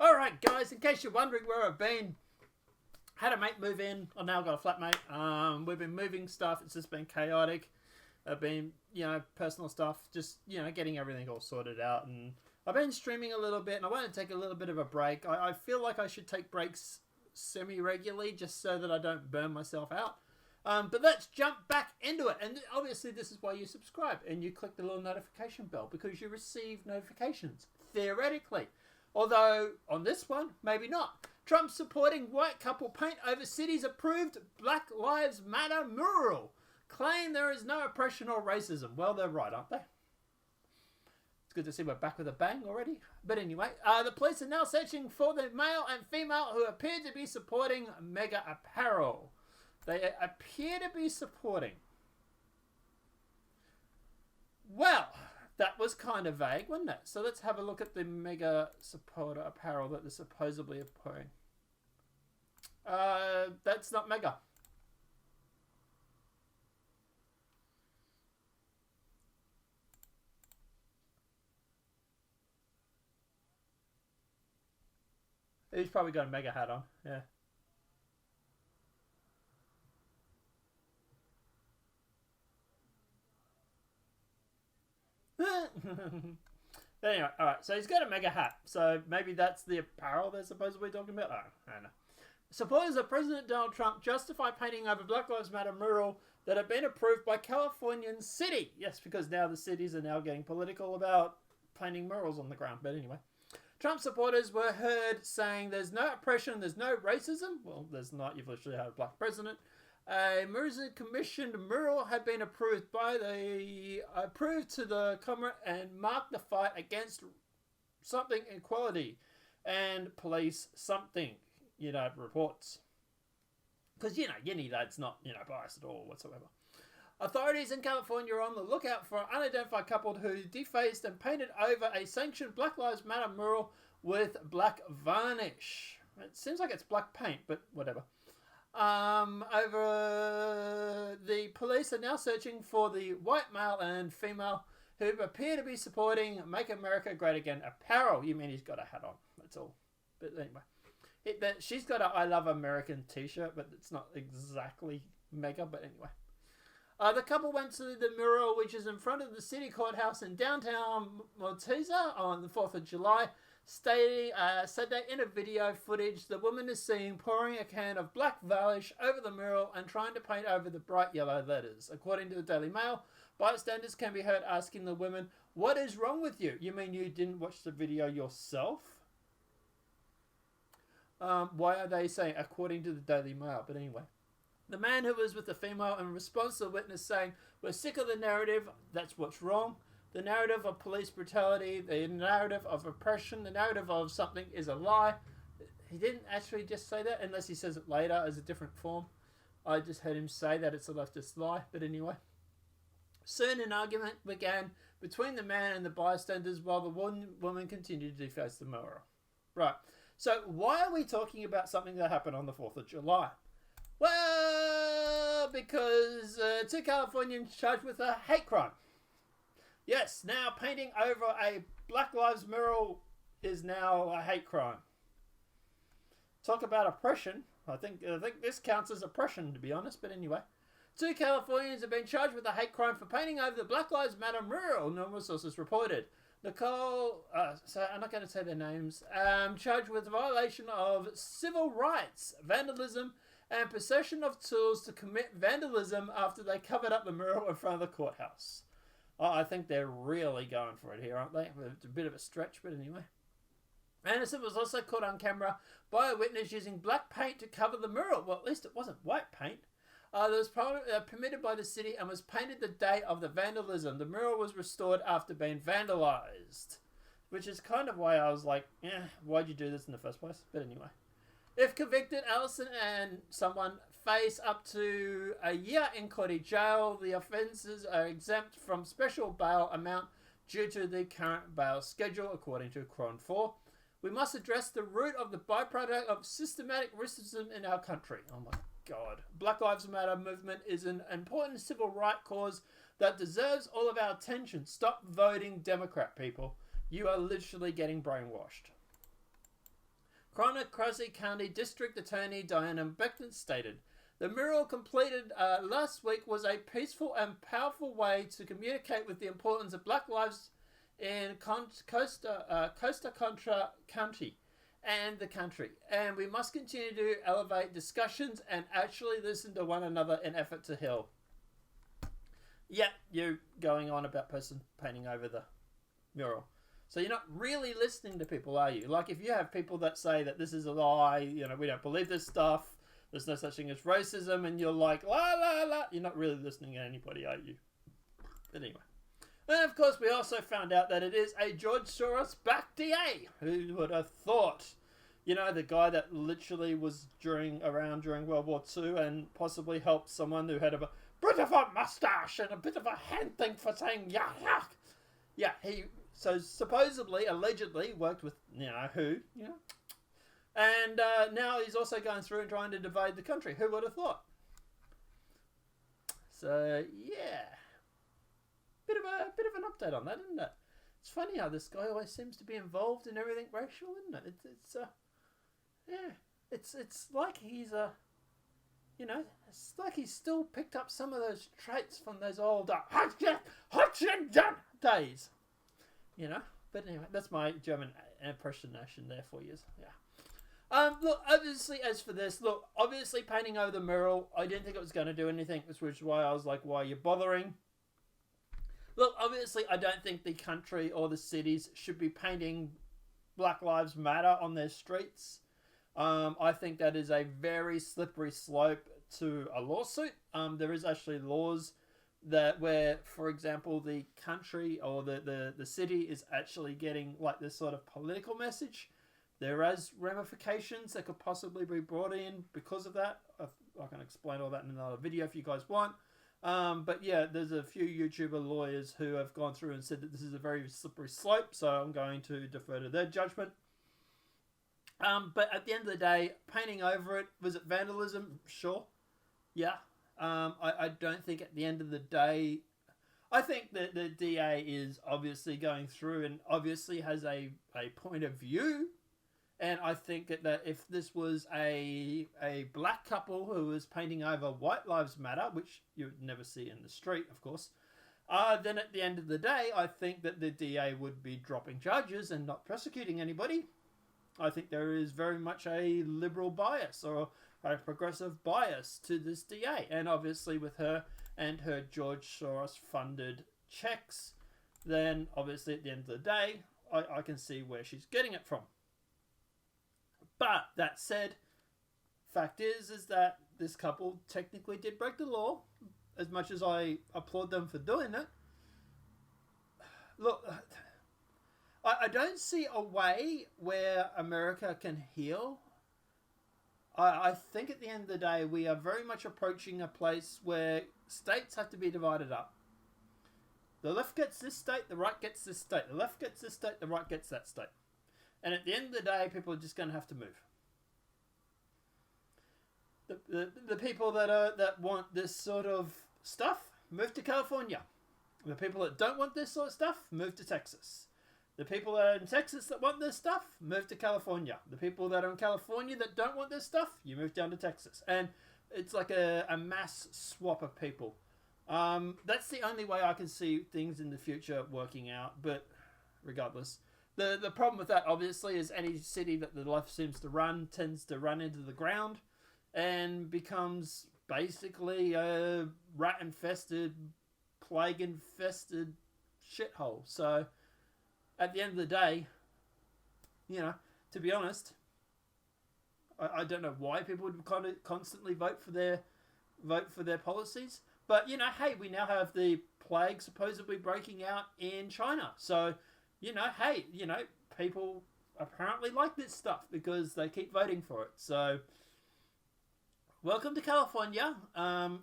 Alright guys, in case you're wondering where I've been, had a mate move in. I've now got a flatmate. We've been moving stuff. It's just been chaotic. I've been, personal stuff. Just, getting everything all sorted out. And I've been streaming a little bit and I want to take a little bit of a break. I feel like I should take breaks semi-regularly just so that I don't burn myself out. But let's jump back into it. And obviously this is why you subscribe and you click the little notification bell, because you receive notifications, theoretically. Although, on this one, maybe not. Trump supporting white couple paint over city's approved Black Lives Matter mural. Claim there is no oppression or racism. Well, they're right, aren't they? It's good to see we're back with a bang already. But anyway, the police are now searching for the male and female who appear to be supporting MAGA apparel. They appear to be supporting. Well, that was kind of vague, wasn't it? So let's have a look at the MAGA supporter apparel that they're supposedly appearing. That's not MAGA. He's probably got a MAGA hat on, yeah. Anyway, alright, so he's got a MAGA hat. So maybe that's the apparel they're supposedly talking about? I don't know. Supporters of President Donald Trump justify painting over Black Lives Matter mural that have been approved by Californian city. Yes, because now the cities are now getting political about painting murals on the ground. But anyway. Trump supporters were heard saying there's no oppression, there's no racism. Well, there's not. You've literally had a black president. A commissioned mural had been approved to the Commonwealth and marked the fight against something equality and police something, reports. Because, that's not, biased at all whatsoever. Authorities in California are on the lookout for an unidentified couple who defaced and painted over a sanctioned Black Lives Matter mural with black varnish. It seems like it's black paint, but whatever. The police are now searching for the white male and female who appear to be supporting Make America Great Again apparel. You mean he's got a hat on, that's all. But anyway, she's got a I Love American t-shirt, but it's not exactly MAGA, but anyway. The couple went to the mural, which is in front of the city courthouse in downtown Maltesa on the 4th of July. Said that in a video footage, the woman is seen pouring a can of black varnish over the mural and trying to paint over the bright yellow letters. According to the Daily Mail, bystanders can be heard asking the woman, "What is wrong with you? You mean you didn't watch the video yourself?" Why are they saying, according to the Daily Mail? But anyway. The man who was with the female in response to the witness saying, "We're sick of the narrative, that's what's wrong. The narrative of police brutality, the narrative of oppression, the narrative of something is a lie." He didn't actually just say that, unless he says it later as a different form. I just heard him say that it's a leftist lie, but anyway. Soon an argument began between the man and the bystanders while the woman continued to deface the mural. Right, so why are we talking about something that happened on the 4th of July? Well, because 2 Californians charged with a hate crime. Yes, now painting over a Black Lives mural is now a hate crime. Talk about oppression. I think this counts as oppression, to be honest, but anyway. 2 Californians have been charged with a hate crime for painting over the Black Lives Matter mural, numerous sources reported. Nicole, so I'm not going to say their names, charged with violation of civil rights, vandalism, and possession of tools to commit vandalism after they covered up the mural in front of the courthouse. I think they're really going for it here, aren't they? It's a bit of a stretch, but anyway. Anderson was also caught on camera by a witness using black paint to cover the mural. Well, at least it wasn't white paint. That was permitted by the city and was painted the day of the vandalism. The mural was restored after being vandalized. Which is kind of why I was like, why'd you do this in the first place? But anyway. If convicted, Allison and someone face up to a year in county jail. The offences are exempt from special bail amount due to the current bail schedule, according to Cron 4. We must address the root of the byproduct of systematic racism in our country. Oh my God. Black Lives Matter movement is an important civil rights cause that deserves all of our attention. Stop voting Democrat, people. You are literally getting brainwashed. Conocracy County District Attorney Diana Beckton stated. The mural completed last week was a peaceful and powerful way to communicate with the importance of Black lives in Costa Contra County and the country. And we must continue to elevate discussions and actually listen to one another in effort to heal. Yeah, you're going on about person painting over the mural. So you're not really listening to people, are you? Like if you have people that say that this is a lie, we don't believe this stuff, there's no such thing as racism, and you're like, la, la, la. You're not really listening to anybody, are you? But anyway. And of course, we also found out that it is a George Soros-backed DA. Who would have thought? The guy that literally was around during World War II and possibly helped someone who had a bit of a mustache and a bit of a hand thing for saying, yuck. Yeah, he supposedly, allegedly worked with, who. And now he's also going through and trying to divide the country. Who would have thought? So, yeah. Bit of an update on that, isn't it? It's funny how this guy always seems to be involved in everything racial, isn't it? It's like he's it's like he's still picked up some of those traits from those old days. But anyway, that's my German impersonation there for you. Yeah. Look, obviously, as for this, obviously painting over the mural, I didn't think it was going to do anything, which is why I was like, why are you bothering? Look, obviously, I don't think the country or the cities should be painting Black Lives Matter on their streets. I think that is a very slippery slope to a lawsuit. There is actually laws where, for example, the country or the city is actually getting like this sort of political message. There is ramifications that could possibly be brought in because of that. I can explain all that in another video if you guys want. But yeah, there's a few YouTuber lawyers who have gone through and said that this is a very slippery slope, so I'm going to defer to their judgment. But at the end of the day, painting over it, was it vandalism? Sure. Yeah. I don't think at the end of the day, I think that the DA is obviously going through and obviously has a point of view. And I think that if this was a black couple who was painting over White Lives Matter, which you would never see in the street, of course, then at the end of the day, I think that the DA would be dropping charges and not prosecuting anybody. I think there is very much a liberal bias or a progressive bias to this DA. And obviously with her and her George Soros-funded checks, then obviously at the end of the day, I can see where she's getting it from. But that said, fact is that this couple technically did break the law, as much as I applaud them for doing it. Look, I don't see a way where America can heal. I think at the end of the day, we are very much approaching a place where states have to be divided up. The left gets this state, the right gets this state. The left gets this state, the right gets that state. And at the end of the day, people are just going to have to move. The people that want this sort of stuff, move to California. The people that don't want this sort of stuff, move to Texas. The people that are in Texas that want this stuff, move to California. The people that are in California that don't want this stuff, you move down to Texas. And it's like a mass swap of people. That's the only way I can see things in the future working out. But regardless, the problem with that, obviously, is any city that the left seems to run tends to run into the ground and becomes basically a rat-infested, plague-infested shithole. So at the end of the day, to be honest, I don't know why people would kind of constantly vote for their policies. But, hey, we now have the plague supposedly breaking out in China. So, hey, people apparently like this stuff because they keep voting for it. So, welcome to California.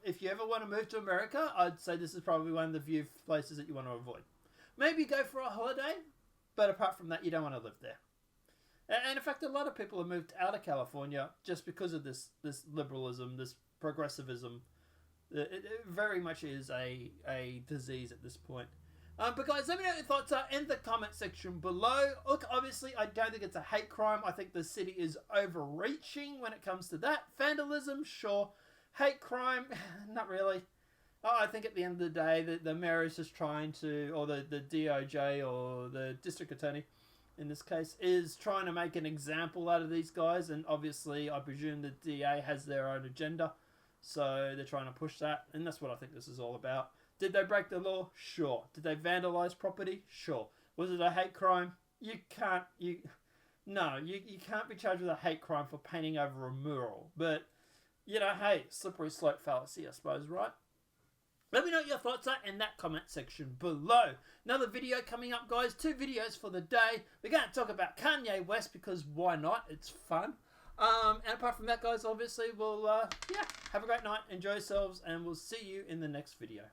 If you ever want to move to America, I'd say this is probably one of the few places that you want to avoid. Maybe go for a holiday, but apart from that, you don't want to live there. And in fact, a lot of people have moved out of California just because of this liberalism, this progressivism. It very much is a disease at this point. But guys, let me know what your thoughts are in the comment section below. Look, obviously, I don't think it's a hate crime. I think the city is overreaching when it comes to that. Vandalism, sure. Hate crime, not really. I think at the end of the day, the mayor is just trying to, or the DOJ or the district attorney, in this case, is trying to make an example out of these guys. And obviously, I presume the DA has their own agenda. So they're trying to push that. And that's what I think this is all about. Did they break the law? Sure. Did they vandalize property? Sure. Was it a hate crime? You can't be charged with a hate crime for painting over a mural. But, you know, hey, slippery slope fallacy, I suppose, right? Let me know what your thoughts are in that comment section below. Another video coming up, guys. 2 videos for the day. We're going to talk about Kanye West because why not? It's fun. And apart from that, guys, obviously, we'll, have a great night. Enjoy yourselves, and we'll see you in the next video.